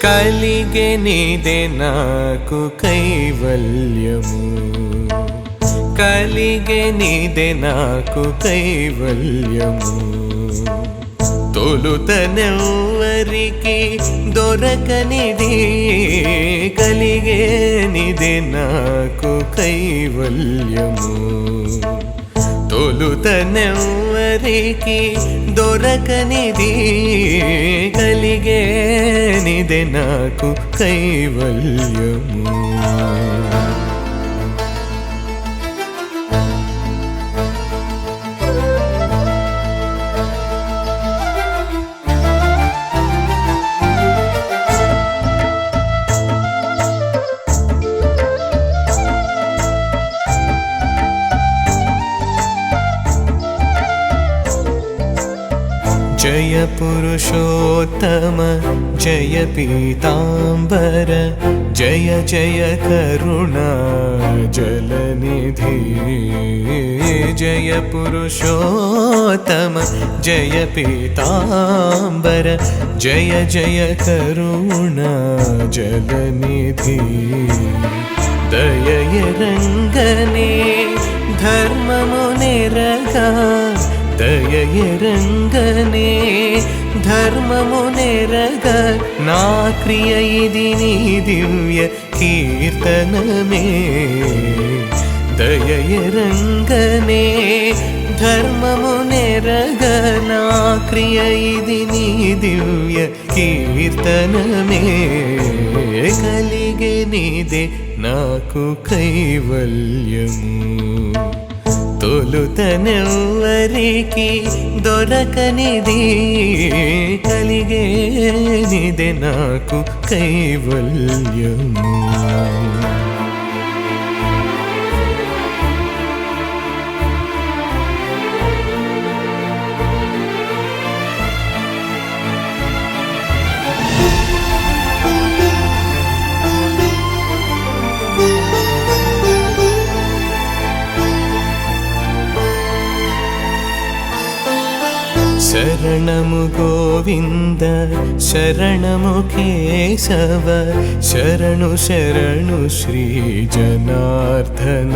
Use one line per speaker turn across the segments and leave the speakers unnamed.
కలిగెనిదే నాకు కైవల్యము, కలిగెనిదే నాకు కైవల్యము. తొలుతనెవ్వరికి దొరకనిది, కలిగేనిదే నాకు కైవల్యము. తొలుతనెవ్వరికి దొరకనిది, కలిగేనిదే నాకు కైవల్యము. जय पुरुषोत्तम जय पीतांबर, जय जय करुणा जलनिधि. जय पुरुषोत्तम जय पीतांबर, जय जय करुणा जलनिधि. दययरंगने धर्ममुनिरगा, దయయరంగనే ధర్మమునెరగ, నా క్రియ ఇది నీ దివ్య కీర్తనమే. దయయరంగనే ధర్మమునెరగ, నా క్రియ ఇది నీ దివ్య కీర్తనమే. కలిగెనిదే నాకు కైవల్యము, తొలుతనెవ్వరికి దొరకనిది, కలిగేనిదే నాకు కైవల్యము. శరణము గోవింద శరణము కేశవ, శరణు శరణు శ్రీ జనార్దన.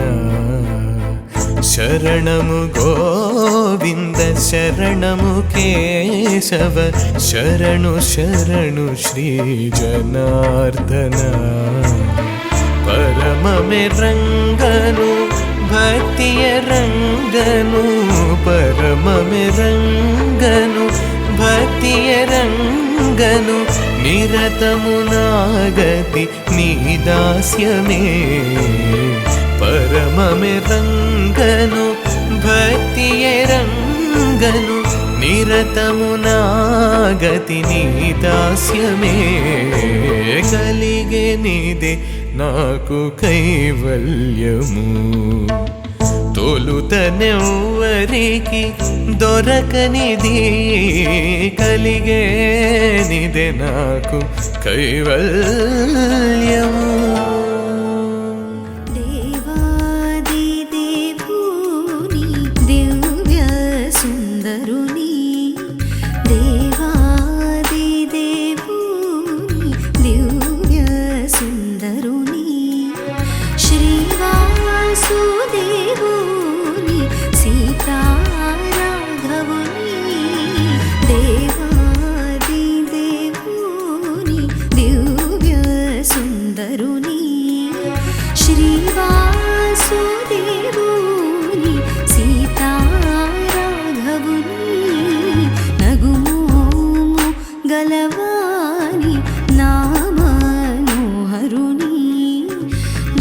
శరణము గోవింద శరణము కేశవ, శరణు శరణు శ్రీ జనార్దన. పరమమే రంగను భక్తియ రంగను, పరమమే రంగను భక్తియ రంగను. నిరతము నాగతి నీ దాస్యమే, పరమమే రంగను భక్తియ రంగను. నిరతము నాగతి నీ దాస్యమే. కలిగెనిదే నాకు కైవల్యము, తొలుతనెవ్వరికి దొరకనిది, కలిగేనిదే నాకు కైవల్యము.
గలవాని నా మనోహరుని,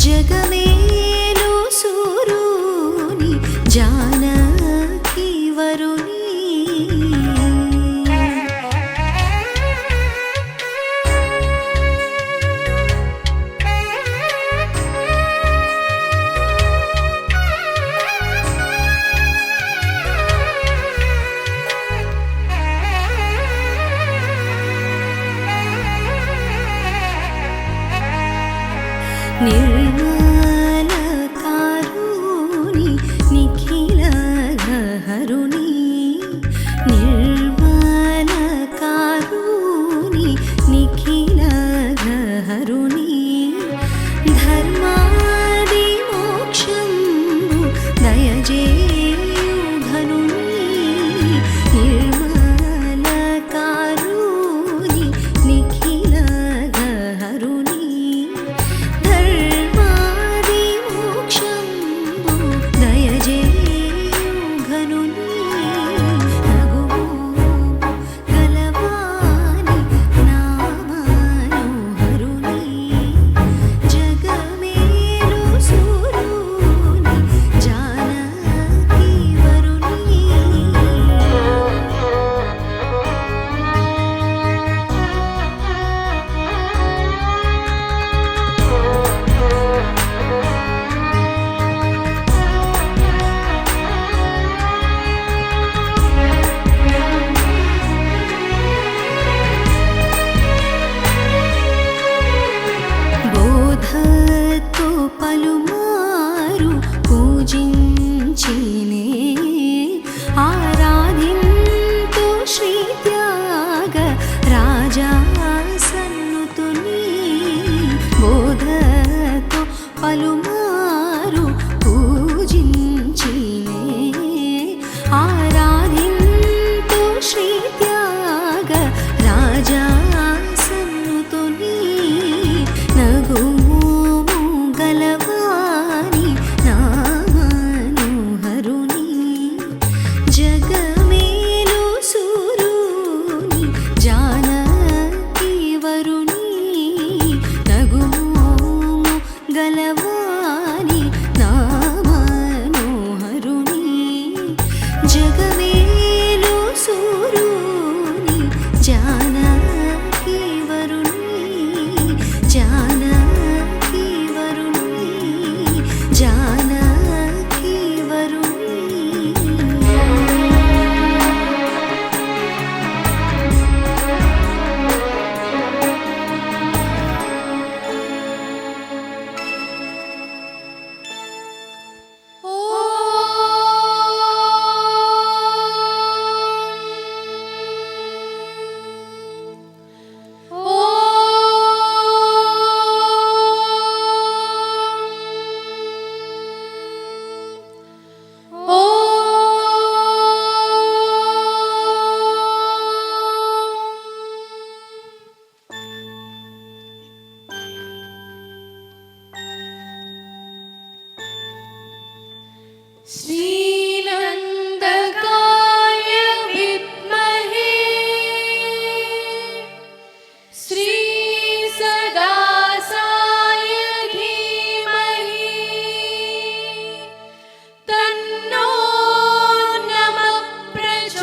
జగమేలు సూరుని జానకి వరుని. నిర్మలకారుని నిఖిలహరుని నిర్మలకారుని నిఖిలహరుని ధర్మాది మోక్షంబు దయజేయు ఘనుని నిర్మలకారుని నిఖిలహరుని ధర్మాది మోక్షంబు దయజేయు ఘనుని నగువు గలవాని నామనోహరుని జగమేలు సూరుని జానకి వరుని బోధతో పలుమారు పూజించినే ఆరాధింతు శ్రీ త్యాగ రాజా సన్నుతుని బోధతో పలుమారు పూజించినే ఆరాధింతు శ్రీ త్యాగ రాజా సన్నుతుని నగుమోము గలవాని నామనోహరుని జగమేలు సూరుని జానకి వరుని నగుమోము గలవాని నామనోహరుని జగమేలు సూరుని జానకి వరుని జానకి వరుని జానకి వరుని श्रीनन्दकाय विद्महे श्रीसदासाय धीमहि तन्नो नमः प्रचोदयात्।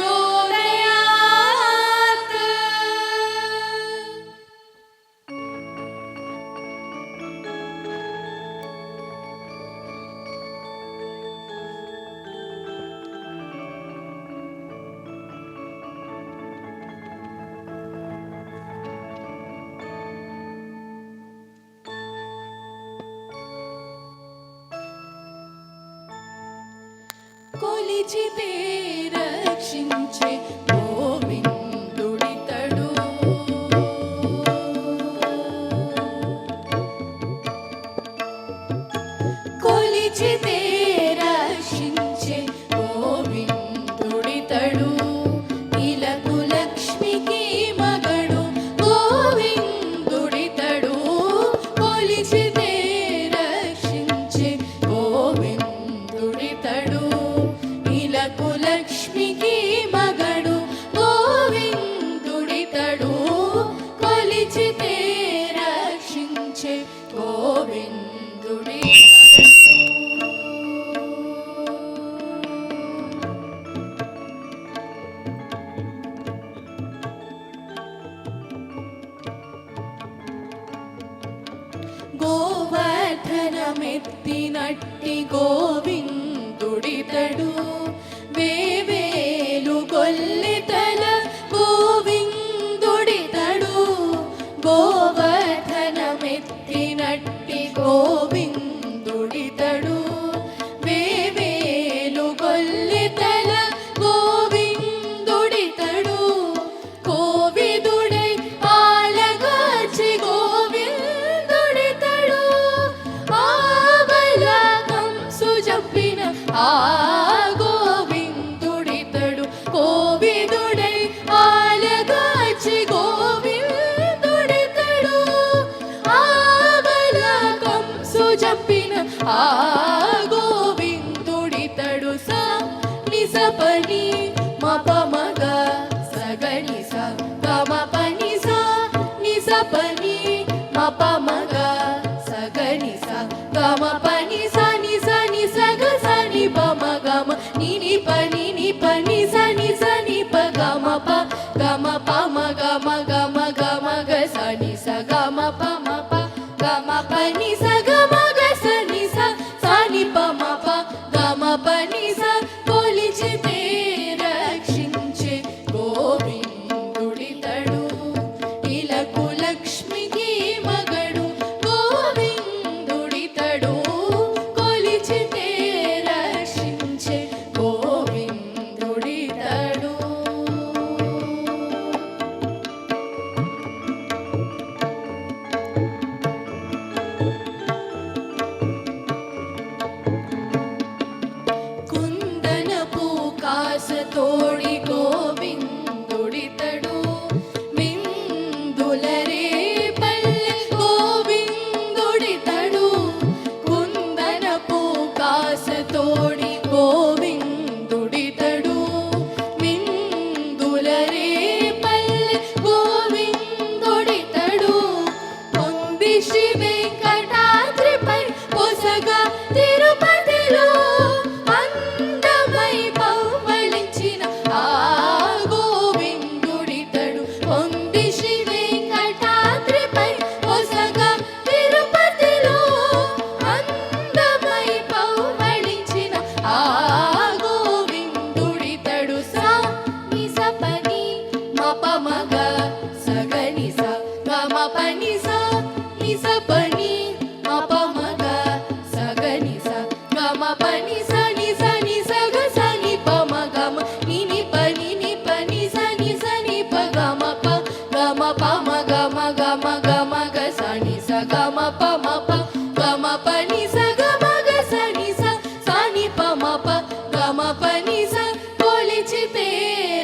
కొలిచితే రక్షించే గోవిందుడితడు కొలిచితే రక్షించే గోవిందుడితడు ఇలకు లక్ష్మికి మగడు గోవిందుడితడు కొలిచితే రక్షించే గోవిందుడితడు ఇలకు లక్ష్మికి మగడు గోవిందుడితడు కొలిచితే రక్షించే గోవిందుడితడు గోవర్ధనమెత్తినట్టి గోవిందుడితడు వేవేలు గొల్లెతల గోవిందుడితడు గోవర్ధనమెత్తినట్టి గో గమ పమ గమ గమ గమ గ సని స గమ పమ ప గమ పని స గమ గ సని స సాని పమ ప గమ పని స కొలిచితే రక్షించే గోవిందుడితడు ఇలకు లక్ష్మికి మగడు గోవిందుడితడు కొలిచితే రక్షించే గోవిందుడితడు. కుందనపు కాస తోడి గోవిందుడితడు మిందులరే పల్లె గోవిందుడితడు కుందనపు కాస తోడి గోవిందుడితడు మిందులరే పల్లె గోవిందుడితడు పొంది శ్రీ వెంకటాద్రిపై పొసగా తిరుపతిలో అందమై పౌవళించిన ఆ గోవిందుడితడు పొంది శ్రీ వెంకటాద్రిపై పొసగా తిరుపతిలో అందమై పౌవళించిన ఆ గోవిందుడితడు సా ని స పని మ ప మ గ స గ ని స గ మ ప ని స ని స పని మ ప మ గ స గ ని స గ మ ప ని స ని స ని స గ స ని ప మ గ మ ని ని ప ని ని ప ని స ని ప గ మ ప మ గ మ గ మ గ మ గ స ని స గ మ ప మ ప గ మ ప ని స గ మ గ స ని స స ని ప మ ప గ మ ప ని స కొలిచితే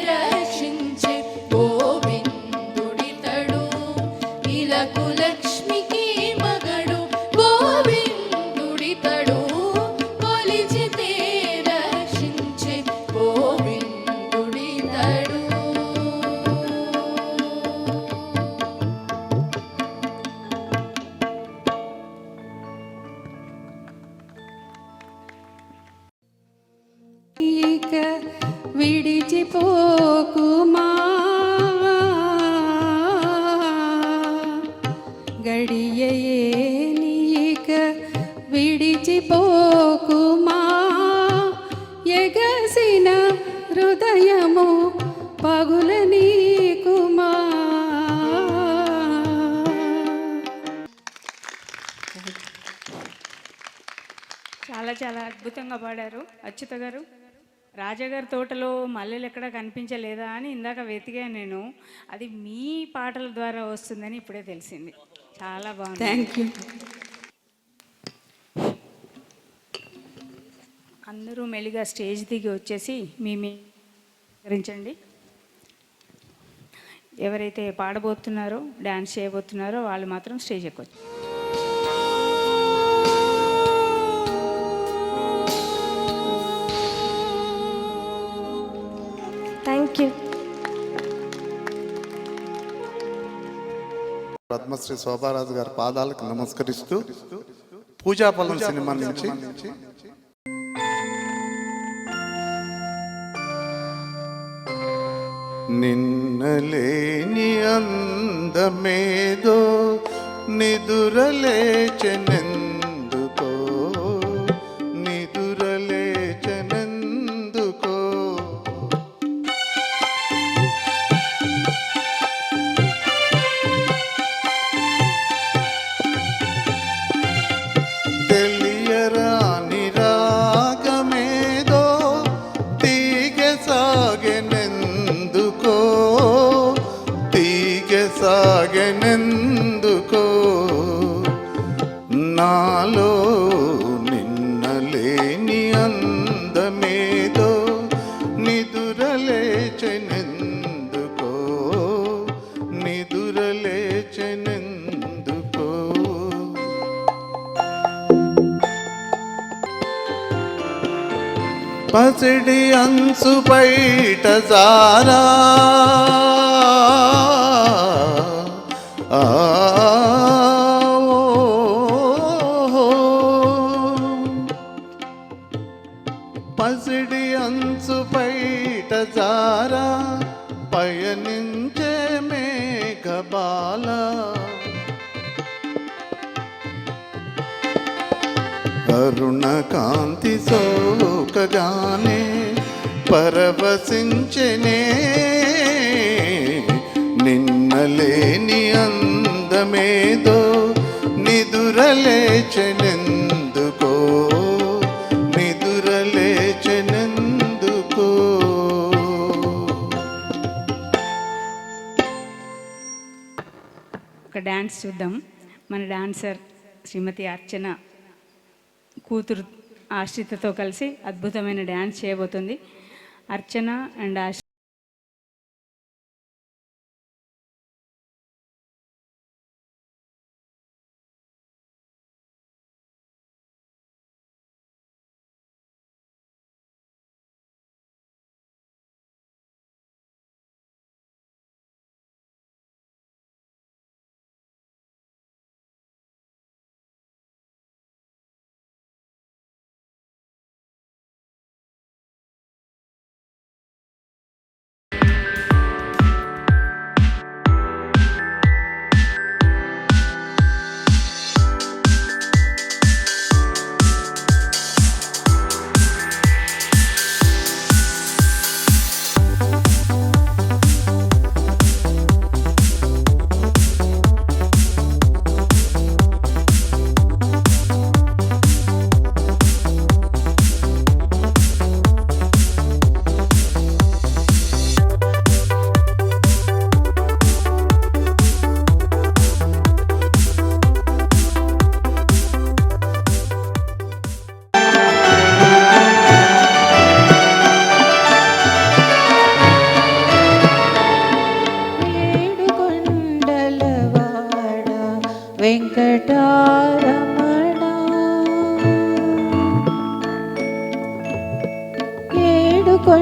రక్షించే గోవిందుడితడు ఇలకు లక్ష్మికి మగడు గోవిందుడితడు కొలిచితే రక్షించే గోవిందుడితడు.
ఇక విడిచిపోకుమా గడియయే నీక విడిచిపోకుమా ఎగసిన హృదయము పగుల నీకుమా.
చాలా చాలా అద్భుతంగా పాడారు అచ్యుత గారు. రాజాగారి తోటలో మల్లెలు ఎక్కడ కనిపించలేదా అని ఇందాక వెతికాను నేను. అది మీ పాటల ద్వారా వస్తుందని ఇప్పుడే తెలిసింది. చాలా బాగుంది.
Thank you.
అందరూ మెల్లిగా స్టేజ్ దిగి వచ్చేసి మీ వివరించండి. ఎవరైతే పాడబోతున్నారో డ్యాన్స్ చేయబోతున్నారో వాళ్ళు మాత్రం స్టేజ్ ఎక్కొచ్చు.
Thank you.
పద్మశ్రీ శోభారాజు గారి పాదాలకు నమస్కరిస్తూ పూజాఫలం సినిమా నుంచి నిన్నలేని అందమేదో నిదురలేచెనెందుకో నిదురలేచెనెందుకో తెలియరాని రాగమేదో తీగె సాగెనెందుకో తీగె సాగెనెందుకో నాలో నిన్నలేని అందమేదో నిదురలేచెనెందుకో నిదురలేచెనెందుకో పసిడి అంచు బయట జారా పసిడి అంచు బయట జారా పయనించు కనిపించే మేఘబాల అరుణ కాంతి సోకగానే పరవశించనే నిన్నలేని అందమేదో నిదురలేచెనెందుకో నిదురలేచెనెందుకో.
ఒక డ్యాన్స్ చూద్దాం. మన డాన్సర్ శ్రీమతి అర్చన కూతురు ఆశ్రితతో కలిసి అద్భుతమైన డ్యాన్స్ చేయబోతుంది. అర్చన అండ్
వెంకటారమణ ఏడుకొండలవాడ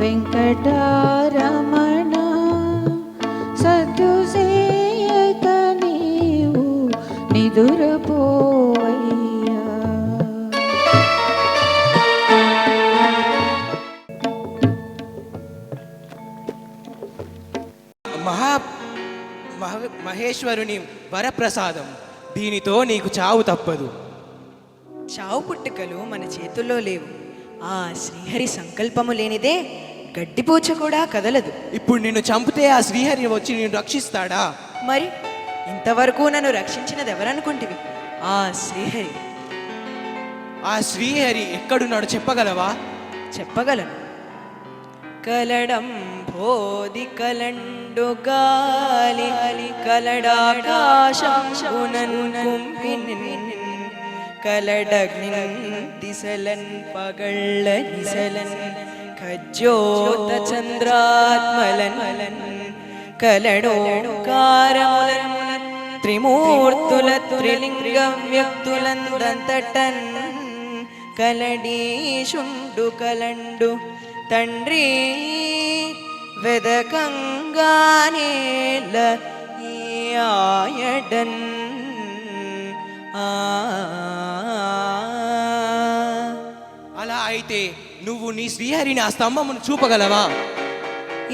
వెంకటారమణ సద్దుసేయక నీవు నిదురపోవయ్యా.
మహేశ్వరుని వరప్రసాదం. దీనితో నీకు చావు తప్పదు.
చావు పుట్టుకలు మన చేతుల్లో లేవు. ఆ శ్రీహరి సంకల్పము లేనిదే గడ్డిపూచ కూడా కదలదు.
ఇప్పుడు నిన్ను చంపితే ఆ శ్రీహరి వచ్చి నిన్ను రక్షిస్తాడా?
మరి ఇంతవరకు నన్ను రక్షించినది ఎవరనుకుంటివి? ఆ శ్రీహరి.
ఆ శ్రీహరి ఎక్కడున్నాడు చెప్పగలవా?
చెప్పగలను. కలడం భోది కలండు గాలి కలడాకాశంబునన్ కలడగ్నిన్ దిశలన్ పగళ్ళ నిశలన్ ఖజ్యోత చంద్రాత్మలన్ కలడోకారములన్ త్రిమూర్తుల త్రిలింగ వ్యక్తులందంతటన్ కలడీశుండు కలండు తండ్రి వెదకంగానేల ఈ ఆయడన్.
అలా అయితే నువ్వు నీ శ్రీహరిని ఆ స్తంభమును చూపగలవా?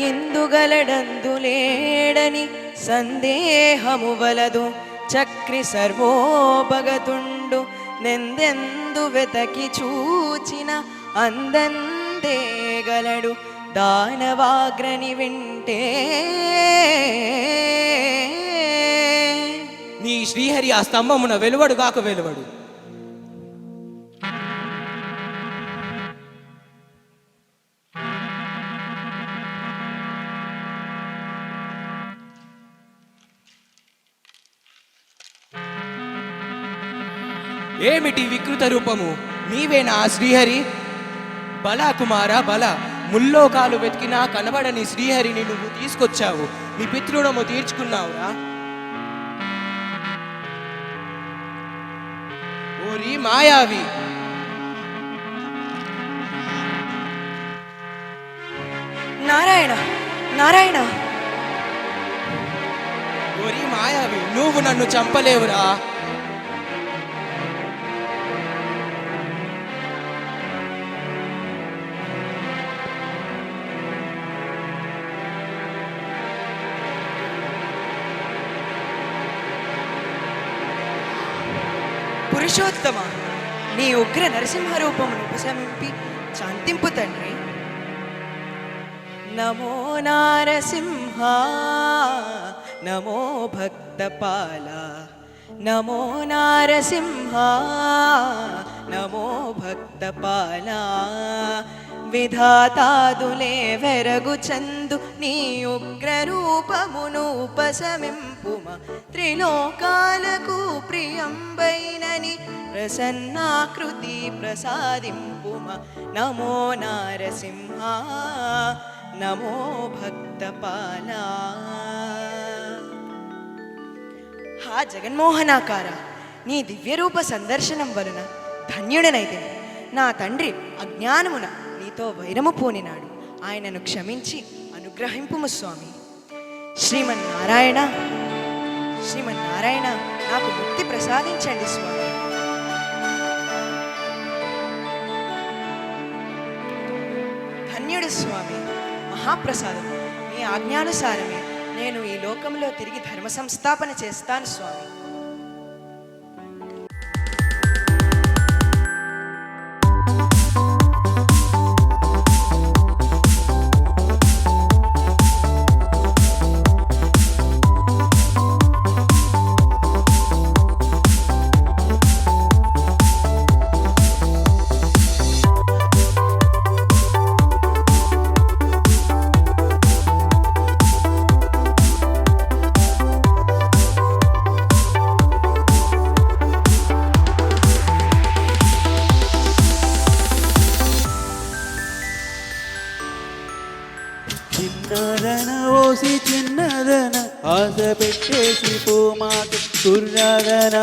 ఎందుగలడందులేడని సందేహము వలదు. చక్రి సర్వోపగతుండు నెందెందు వెతకి చూచిన అందందేగలడు దానవాగ్రని వింటే.
నీ శ్రీహరి ఆ స్తంభమున వెలువడు గాక వెలువడు. ఏమిటి వికృత రూపము? నీవేనా ఆ శ్రీహరి? బలా కుమార బల, ముల్లోకాలు వెతికినా కనబడని శ్రీహరిని నువ్వు తీసుకొచ్చావు. నీ పితృణము తీర్చుకున్నావురా? ఓరి మాయావి,
నారాయణ నారాయణ.
ఓరి మాయావి, నువ్వు నన్ను చంపలేవురా.
పురుషోత్తమ, నీ ఉగ్ర నరసింహ రూపమును ఉపశమింపి శాంతింపు తండ్రి. నమో నారసింహ, నమో భక్తపాల, నమో నారసింహ, నమో భక్తపాల. విధాతాదులే వెరగు చందు నీ ఉగ్ర రూపమును ఉపశమింపుమ. త్రిలోకాలకు ప్రియంబైనని ప్రసన్నాకృతి ప్రసాదింపుమ. నమో నారసింహ, నమో భక్తపాల. హా జగన్మోహనాకార, నీ దివ్యరూప సందర్శనం వలన ధన్యుడనైతే. నా తండ్రి అజ్ఞానమున నీతో వైరము పూనినాడు, ఆయనను క్షమించి అనుగ్రహింపుము స్వామి. శ్రీమన్నారాయణ, శ్రీమన్నారాయణ, నాకు ముక్తి ప్రసాదించండి స్వామి. ధన్యుడు స్వామి, మహాప్రసాదం. మీ ఆజ్ఞానుసారమే నేను ఈ లోకంలో తిరిగి ధర్మ సంస్థాపన చేస్తాను స్వామి.
చిన్నదన ఓసి చిన్నదన ఆశ పెట్టేసి పోమాకు కుర్రాదన.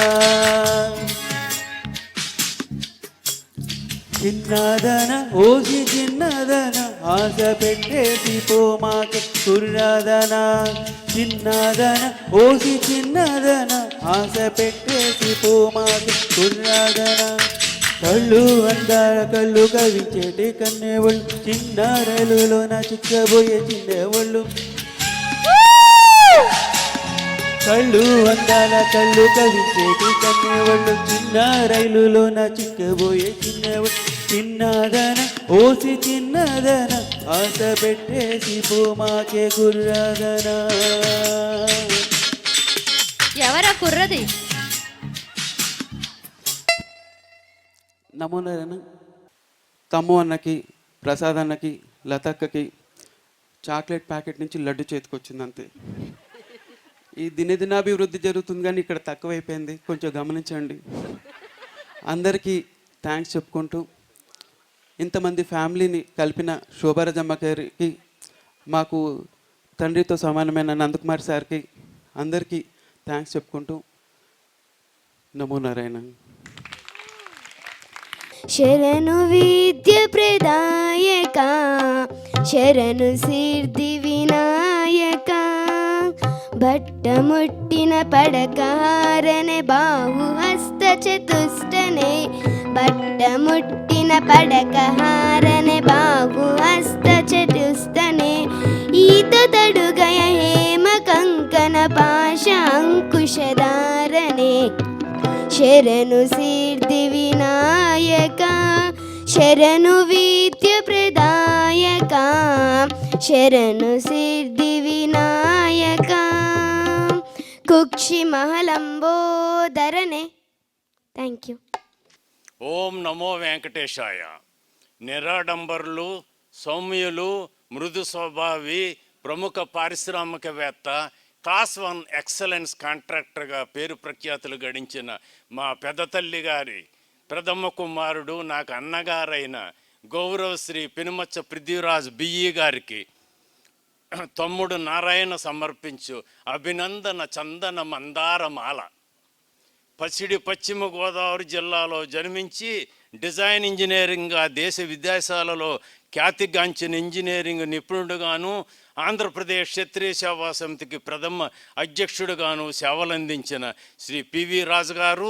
చిన్నదన ఓసి చిన్నదన ఆశ పెట్టేసి పోమాకు కుర్రాదన. చిన్నదన ఓసి చిన్నదన ఆశ పెట్టేసి పోమాకు కుర్రాదన. కళ్ళు అందాల కళ్ళు కవించేటి కన్నెవాళ్ళు, చిన్నారలులోన చిక్కబోయే చిన్నవాళ్ళు. కళ్ళు అందాల కళ్ళు కవించేటి కన్నెవాళ్ళు, చిన్నారైలులోన చిక్కబోయే చిన్నవాళ్ళు. చిన్నదన ఓసి చిన్నదన ఆశ పెట్టేసి పోమాకే కుర్రాదన.
ఎవరా కుర్రది?
నమో నారాయణ. తమ్ము అన్నకి, ప్రసాద్ అన్నకి, లతక్కకి చాక్లెట్ ప్యాకెట్ నుంచి లడ్డు చేతికొచ్చింది అంతే. ఈ దినదినాభివృద్ధి జరుగుతుంది కానీ ఇక్కడ తక్కువైపోయింది, కొంచెం గమనించండి. అందరికీ థ్యాంక్స్ చెప్పుకుంటూ ఇంతమంది ఫ్యామిలీని కలిపిన శోభారాజమ్మ గారికి, మాకు తండ్రితో సమానమైన నందకుమార్ సార్కి, అందరికీ థ్యాంక్స్ చెప్పుకుంటూ నమో నారాయణ.
శరణు విద్య ప్రదాయక, శరణు సిద్ధి వినాయక. భట్టముట్టిన పడకారనే బాహు హస్త చతుష్టనే. భట్టముట్టిన పడకహారనే బాహు హస్త చతుస్తనే. ఈత తడుగయ హేమ కంకణ పాశ అంకుశధారనే. శరణు సిద్ధి వినాయక, శరణు విద్య ప్రదాయక, శరణు సిద్ధి వినాయక. కుక్షి మహలంబోదరనే. Thank you.
ఓం నమో వెంకటేశాయ. నిరాడంబరులు, సౌమ్యులు, మృదు స్వభావి, ప్రముఖ పారిశ్రామికవేత్త, క్లాస్ 1 ఎక్సలెన్స్ కాంట్రాక్టర్గా పేరు ప్రఖ్యాతులు గడించిన మా పెద్దతల్లి గారి ప్రథమ కుమారుడు, నాకు అన్నగారైన గౌరవశ్రీ పెనుమచ్చ పృథ్వీరాజ్ బిఈ గారికి తమ్ముడు నారాయణ సమర్పించు అభినందన చందన మందారమాల. పసిడి పశ్చిమ గోదావరి జిల్లాలో జన్మించి డిజైన్ ఇంజనీరింగ్గా దేశ విదేశాలలో ఖ్యాతిగాంచిన ఇంజనీరింగ్ నిపుణుడుగాను, ఆంధ్రప్రదేశ్ క్షత్రియ సేవా సమితికి ప్రథమ అధ్యక్షుడుగాను సేవలందించిన శ్రీ పివి రాజు గారు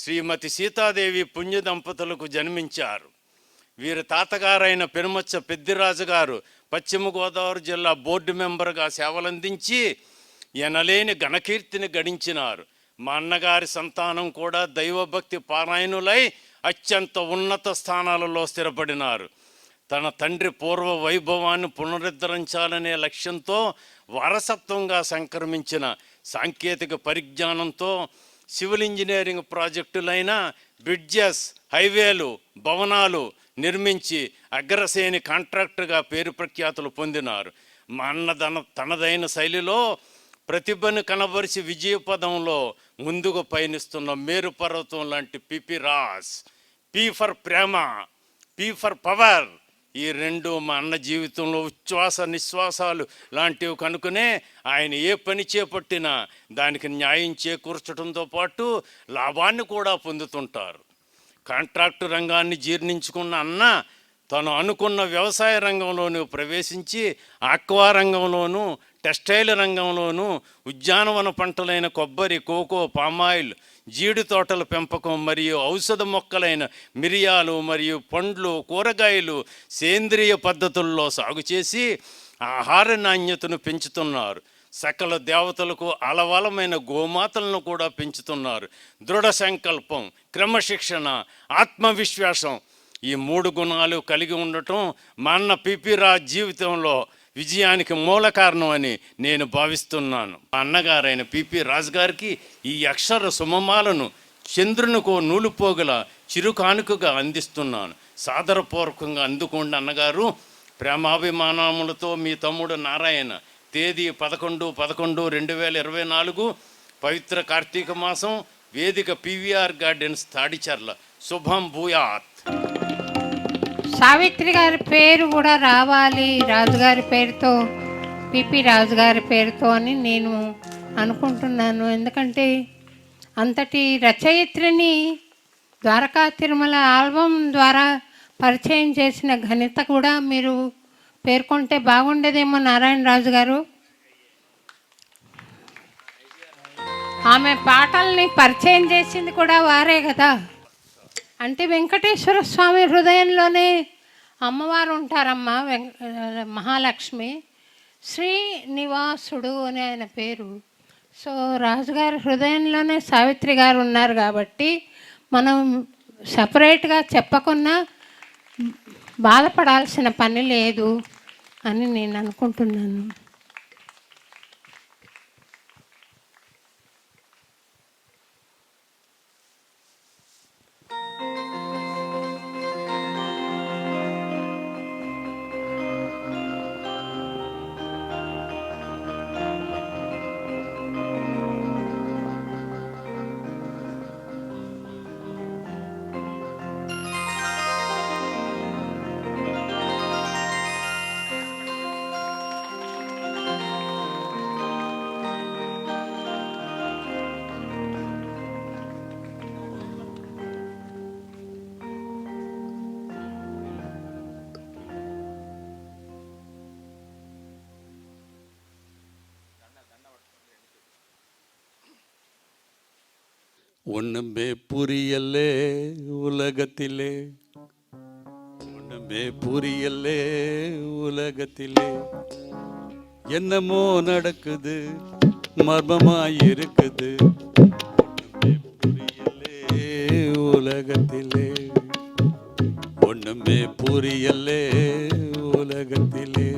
శ్రీమతి సీతాదేవి పుణ్య దంపతులకు జన్మించారు. వీరి తాతగారైన పెనుమచ్చ పెద్దిరాజు గారు పశ్చిమ గోదావరి జిల్లా బోర్డు మెంబర్గా సేవలందించి ఎనలేని ఘనకీర్తిని గడించినారు. మా అన్నగారి సంతానం కూడా దైవభక్తి పారాయణులై అత్యంత ఉన్నత స్థానాలలో స్థిరపడినారు. తన తండ్రి పూర్వ వైభవాన్ని పునరుద్ధరించాలనే లక్ష్యంతో వారసత్వంగా సంక్రమించిన సాంకేతిక పరిజ్ఞానంతో సివిల్ ఇంజనీరింగ్ ప్రాజెక్టులైన బ్రిడ్జెస్, హైవేలు, భవనాలు నిర్మించి అగ్రశ్రేణి కాంట్రాక్టర్గా పేరు ప్రఖ్యాతులు పొందినారు. మా అన్న తనదైన శైలిలో ప్రతిభను కనబరిచి విజయపదంలో ముందుకు పయనిస్తున్న మేరు పర్వతం లాంటి పిపి రాజ్. పి ఫర్ ప్రేమ, పి ఫర్ పవర్, ఈ రెండు మా అన్న జీవితంలో ఉచ్ఛ్వాస నిశ్వాసాలు లాంటివి కనుకనే ఆయన ఏ పని చేపట్టినా దానికి న్యాయం చేకూర్చడంతో పాటు లాభాన్ని కూడా పొందుతుంటారు. కాంట్రాక్టు రంగాన్ని జీర్ణించుకున్న అన్న తను అనుకున్న వ్యవసాయ రంగంలోనూ ప్రవేశించి ఆక్వా రంగంలోనూ, టెక్స్టైల్ రంగంలోనూ ఉద్యానవన పంటలైన కొబ్బరి, కోకో, పామాయిల్, జీడి తోటల పెంపకం మరియు ఔషధ మొక్కలైన మిరియాలు మరియు పండ్లు, కూరగాయలు సేంద్రియ పద్ధతుల్లో సాగు చేసి ఆహార నాణ్యతను పెంచుతున్నారు. సకల దేవతలకు అలవలమైన గోమాతలను కూడా పెంచుతున్నారు. దృఢ సంకల్పం, క్రమశిక్షణ, ఆత్మవిశ్వాసం, ఈ 3 గుణాలు కలిగి ఉండటం మా అన్న పిపి రాజ్ జీవితంలో విజయానికి మూల కారణం అని నేను భావిస్తున్నాను. మా అన్నగారైన పిపి రాజ్ గారికి ఈ అక్షర సుమమాలను చంద్రునికో నూలుపోగల చిరుకానుకగా అందిస్తున్నాను. సాదరపూర్వకంగా అందుకోండి అన్నగారు. ప్రేమాభిమానములతో మీ తమ్ముడు నారాయణ. తేదీ 11/11/2024, పవిత్ర కార్తీక మాసం, వేదిక పివిఆర్ గార్డెన్స్, తాడిచర్ల. శుభం భూయాత్.
సావిత్రి గారి పేరు కూడా రావాలి రాజుగారి పేరుతో, పిపి రాజుగారి పేరుతో అని నేను అనుకుంటున్నాను. ఎందుకంటే అంతటి రచయిత్రిని ద్వారకా తిరుమల ఆల్బమ్ ద్వారా పరిచయం చేసిన ఘనత కూడా మీరు పేర్కొంటే బాగుండేదేమో నారాయణ రాజు గారు. ఆమె పాటల్ని పరిచయం చేసింది కూడా వారే కదా. అంటే వెంకటేశ్వర స్వామి హృదయంలోనే అమ్మవారు ఉంటారమ్మా. మహాలక్ష్మి, శ్రీనివాసుడు అని ఆయన పేరు. సో రాజుగారి హృదయంలోనే సావిత్రి గారు ఉన్నారు కాబట్టి మనం సపరేట్గా చెప్పకున్నా బాధపడాల్సిన పని లేదు అని నేను అనుకుంటున్నాను.
ஒண்ணுமே புரியலே உலகத்திலே, ஒண்ணுமே புரியலே உலகத்திலே, என்னமோ நடக்குது மர்மமாயிருக்குது. ஒண்ணுமே புரியலே உலகத்திலே, ஒண்ணுமே புரியலே உலகத்திலே.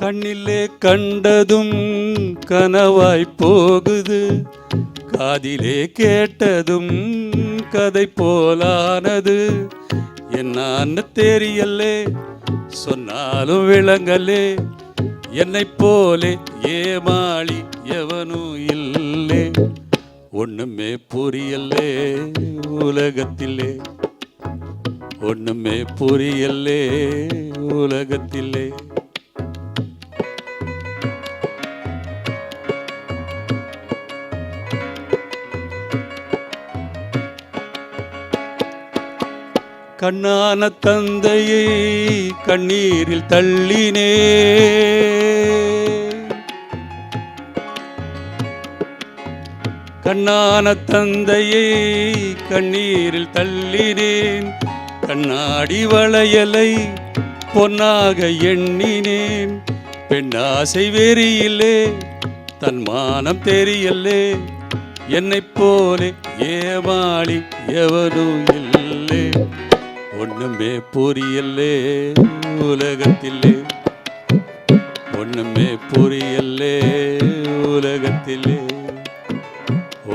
கண்ணிலே கண்டதும் கனவாய் போகுது, காதிலே கேட்டதும் கதை போலானது. என்னான்னு தெரியலே, சொன்னாலும் விளங்கலே, என்னை போலே ஏமாளி எவனும் இல்லே. ஒண்ணுமே புரியலே உலகத்திலே, ஒண்ணுமே புரியலே உலகத்திலே. கண்ணான தந்தையை கண்ணீரில் தள்ளினே, கண்ணான தந்தையை கண்ணீரில் தள்ளினேன். கண்ணாடி வளையலை பொன்னாக எண்ணினேன். பெண்ணாசை வெறியிலே தன்மானம் தெரியலே. என்னைப் போலே ஏமாளி எவனும் இல்லை. ஒண்ணுமே புரியலே உலகத்திலே. ஒண்ணுமே புரியலே உலகத்திலே.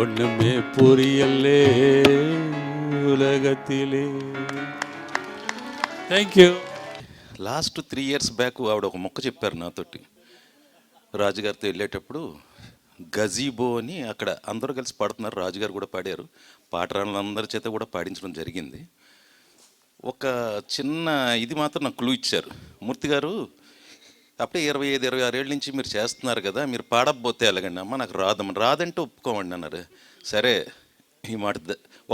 ஒண்ணுமே పురియలే ఉలగతిలే. Thank you.
Last 3 years back ఆవిడ ఒక మొక్క చెప్పారు నాతోటి. రాజుగారితో వెళ్ళేటప్పుడు గజీబో అని అక్కడ అందరూ కలిసి పాడుతున్నారు, రాజుగారు కూడా పాడారు. పాటరాళ్ళందరి చేత కూడా పాడించడం జరిగింది. ఒక చిన్న ఇది మాత్రం నాకు క్లూ ఇచ్చారు. మూర్తి గారు అప్పుడే 25-26 ఏళ్ళ నుంచి మీరు చేస్తున్నారు కదా, మీరు పాడకపోతే ఎలాగండి అమ్మ, నాకు రాదమ్మ. రాదంటే ఒప్పుకోమండి అన్నారు. సరే ఈ మాట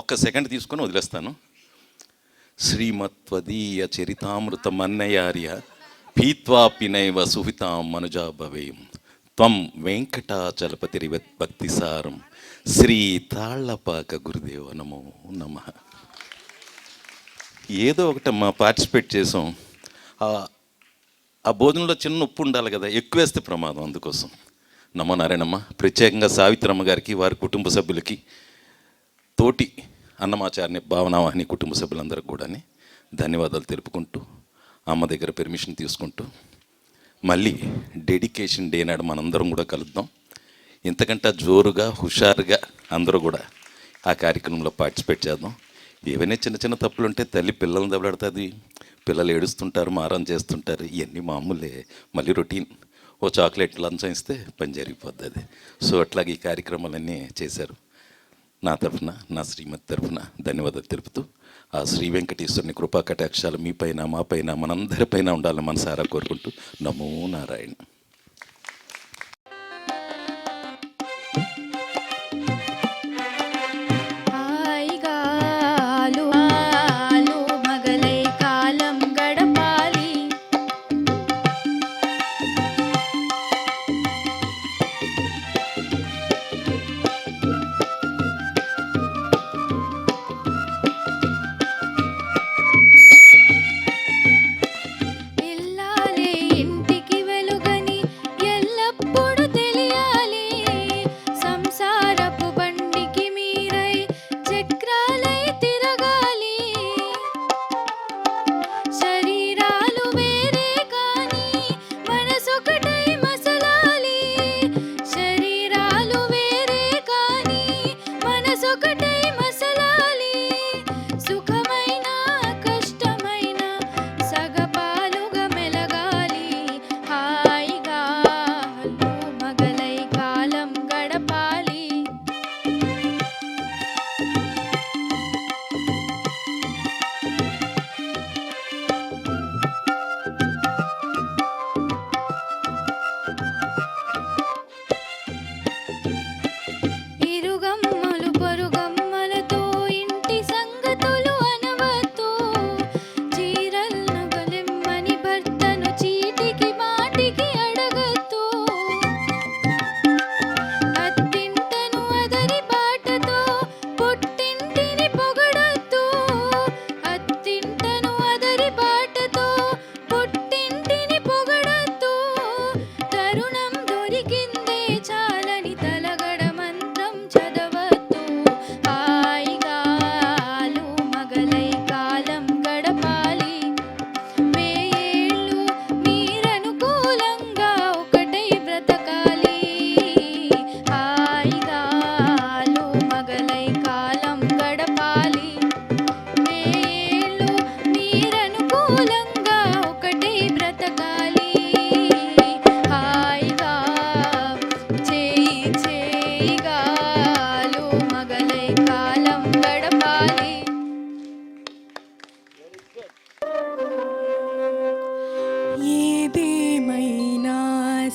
ఒక్క సెకండ్ తీసుకొని వదిలేస్తాను. శ్రీమత్వదీయ చరితామృత మన్నయార్య పీత్వాపినైవ సుహితాం మనుజాభవేయం త్వం వెంకటాచలపతి భక్తిసారం శ్రీ తాళ్లపాక గురుదేవ నమో నమః. ఏదో ఒకటమ్మా పార్టిసిపేట్ చేసాం. ఆ భోజనంలో చిన్న ఉప్పు ఉండాలి కదా, ఎక్కువ వేస్తే ప్రమాదం. అందుకోసం నమో నారాయణమ్మ. ప్రత్యేకంగా సావిత్రమ్మ గారికి, వారి కుటుంబ సభ్యులకి, తోటి అన్నమాచార్య భావనావాహిని కుటుంబ సభ్యులందరికీ కూడా ధన్యవాదాలు తెలుపుకుంటూ, అమ్మ దగ్గర పెర్మిషన్ తీసుకుంటూ, మళ్ళీ డెడికేషన్ డే నాడు మనందరం కూడా కలుద్దాం. ఇంతకంటే జోరుగా హుషారుగా అందరూ కూడా ఆ కార్యక్రమంలో పార్టిసిపేట్ చేద్దాం. ఏవైనా చిన్న చిన్న తప్పులు ఉంటే తల్లి పిల్లల్ని దెబ్బలాడుతుంది, పిల్లలు ఏడుస్తుంటారు, మారం చేస్తుంటారు, ఇవన్నీ మామూలే. మళ్ళీ రొటీన్. ఓ చాక్లెట్ లంచం ఇస్తే పని జరిగిపోద్ది అది. సో అట్లాగే ఈ కార్యక్రమాలన్నీ చేశారు. నా తరఫున, నా శ్రీమతి తరఫున ధన్యవాదాలు తెలుపుతూ, ఆ శ్రీ వెంకటేశ్వరుని కృపా కటాక్షాలు మీపైన, మాపైన, మనందరిపైన ఉండాలని మనసారా కోరుకుంటూ నమో నారాయణ.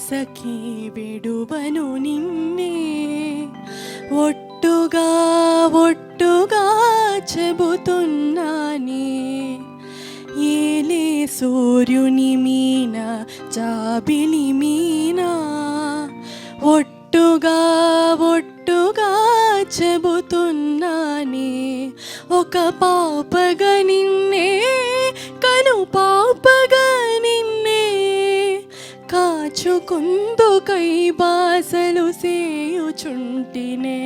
సఖీ విడువను నిన్నే ఒట్టుగా ఒట్టుగా చెబుతున్నానే ఏలే సూర్యుని మీన జాబిలి మీన ఒట్టుగా ఒట్టుగా చెబుతున్నానే ఒక పాపగా నిన్నే కను పాపగా నిన్నే కాచుకుందుకై బాసలు సేయుచుంటినే